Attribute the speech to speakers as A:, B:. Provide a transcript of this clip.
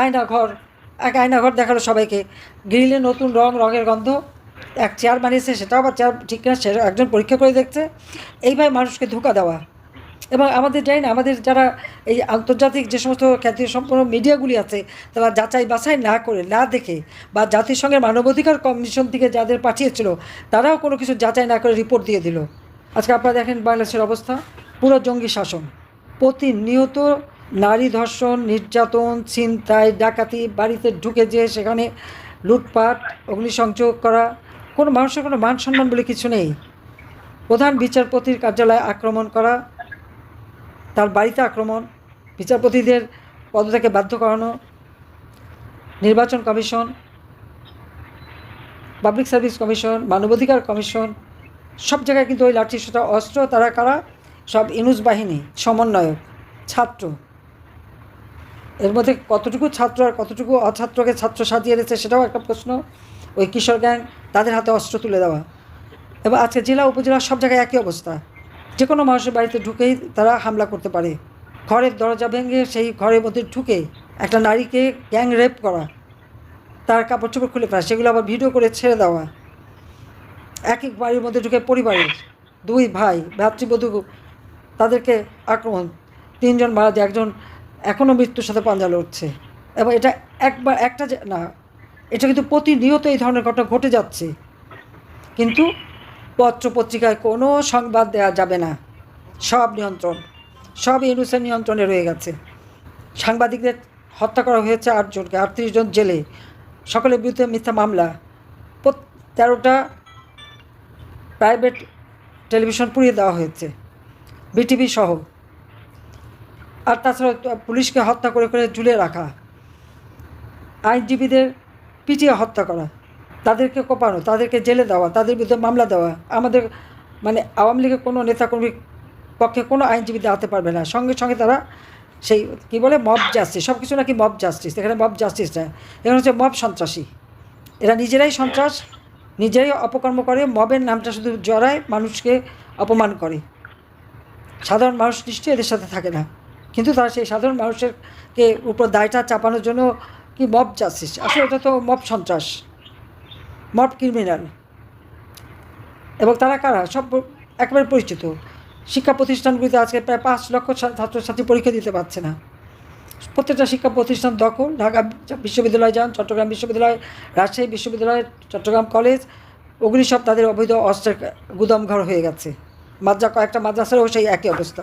A: আয়নাঘর, এক আয়নাঘর দেখালো সবাইকে, গ্রিলে নতুন রঙের গন্ধ, এক চেয়ার বানিয়েছে, সেটাও আবার চেয়ার ঠিক না, সে একজন পরীক্ষা করে দেখছে। এইভাবে মানুষকে ধোঁকা দেওয়া। এবং আমাদের জানি না, আমাদের যারা এই আন্তর্জাতিক যে সমস্ত খ্যাতিসম্পন্ন মিডিয়াগুলি আছে, তারা যাচাই বাছাই না করে, না দেখে, বা জাতিসংঘের মানবাধিকার কমিশন থেকে যাদের পাঠিয়েছিল তারাও কোনো কিছু যাচাই না করে রিপোর্ট দিয়ে দিল। আজকে আপনারা দেখেন বাংলাদেশের অবস্থা, পুরো জঙ্গি শাসন। প্রতিনিয়ত নারী ধর্ষণ, নির্যাতন, ছিনতাই, ডাকাতি, বাড়িতে ঢুকে যেয়ে সেখানে লুটপাট, অগ্নিসংযোগ করা, কোনো মানুষের কোনো মান সম্মান বলে কিছু নেই। প্রধান বিচারপতির কার্যালয়ে আক্রমণ করা, তার বাড়িতে আক্রমণ, বিচারপতিদের পদত্যাগে বাধ্য করানো, নির্বাচন কমিশন, পাবলিক সার্ভিস কমিশন, মানবাধিকার কমিশন, সব জায়গায় কিন্তু ওই লাঠিসোঁটা অস্ত্র। তারা কারা? সব ইনুস বাহিনী, সমন্বয়ক, ছাত্র। এর মধ্যে কতটুকু ছাত্র আর কতটুকু অছাত্রকে ছাত্র সাজিয়ে এনেছে সেটাও একটা প্রশ্ন। ওই কিশোর গ্যাং, তাদের হাতে অস্ত্র তুলে দেওয়া। এবং আজকে জেলা উপজেলা সব জায়গায় একই অবস্থা, যে কোনো মানুষের বাড়িতে ঢুকেই তারা হামলা করতে পারে। ঘরের দরজা ভেঙে সেই ঘরের মধ্যে ঢুকে একটা নারীকে গ্যাং রেপ করা, তার কাপড় চোপড় খুলে ফেলা, সেগুলো আবার ভিডিও করে ছেড়ে দেওয়া। এক এক বাড়ির মধ্যে ঢুকে পরিবারের দুই ভাই ভ্রাতৃবধূ, তাদেরকে আক্রমণ, 3 জন মারা যায়, একজন এখনও মৃত্যুর সাথে পাঞ্জা লড়ছে। এবং এটা একবার একটা না, এটা কিন্তু প্রতিনিয়ত এই ধরনের ঘটনা ঘটে যাচ্ছে। কিন্তু পত্রপত্রিকায় কোনো সংবাদ দেওয়া যাবে না, সব নিয়ন্ত্রণ, সব ইউনুসের নিয়ন্ত্রণে রয়ে গেছে। সাংবাদিকদের হত্যা করা হয়েছে 8 জনকে, 38 জন জেলে, সকলের বিরুদ্ধে মিথ্যা মামলা, 13টা প্রাইভেট টেলিভিশন পুড়িয়ে দেওয়া হয়েছে, বিটিভি সহ। আর তাছাড়া পুলিশকে হত্যা করে করে ঝুলিয়ে রাখা, আইনজীবীদের পিটিয়ে হত্যা করা, তাদেরকে কোপানো, তাদেরকে জেলে দেওয়া, তাদের বিরুদ্ধে মামলা দেওয়া। আমাদের মানে আওয়ামী লীগের কোনো নেতাকর্মীর পক্ষে কোনো আইনজীবী দাঁড়াতে পারবে না, সঙ্গে সঙ্গে তারা সেই কী বলে মব জাস্টিস, সব কিছু নাকি মব জাস্টিস, এখানে মব জাস্টিস না, এখানে হচ্ছে মব সন্ত্রাসী। এরা নিজেরাই সন্ত্রাস, নিজেরাই অপকর্ম করে, মবের নামটা শুধু জড়ায়, মানুষকে অপমান করে। সাধারণ মানুষ নিশ্চয়ই এদের সাথে থাকে না, কিন্তু তারা সেই সাধারণ মানুষেরকে উপর দায়টা চাপানোর জন্য কি মব জাস্টিস, আসলে এটা তো মব সন্ত্রাস, মব ক্রিমিনাল। এবং তারা কারা? সব একেবারে পরিচিত। শিক্ষা প্রতিষ্ঠানগুলিতে আজকে প্রায় 5 লক্ষ ছাত্রছাত্রী পরীক্ষা দিতে পারছে না। প্রত্যেকটা শিক্ষা প্রতিষ্ঠান দখল। ঢাকা বিশ্ববিদ্যালয় যান, চট্টগ্রাম বিশ্ববিদ্যালয়, রাজশাহী বিশ্ববিদ্যালয়, চট্টগ্রাম কলেজ, ওগুলি সব তাদের অবৈধ অস্ত্রের গুদামঘর হয়ে গেছে। কয়েকটা মাদ্রাসারও সেই একই অবস্থা।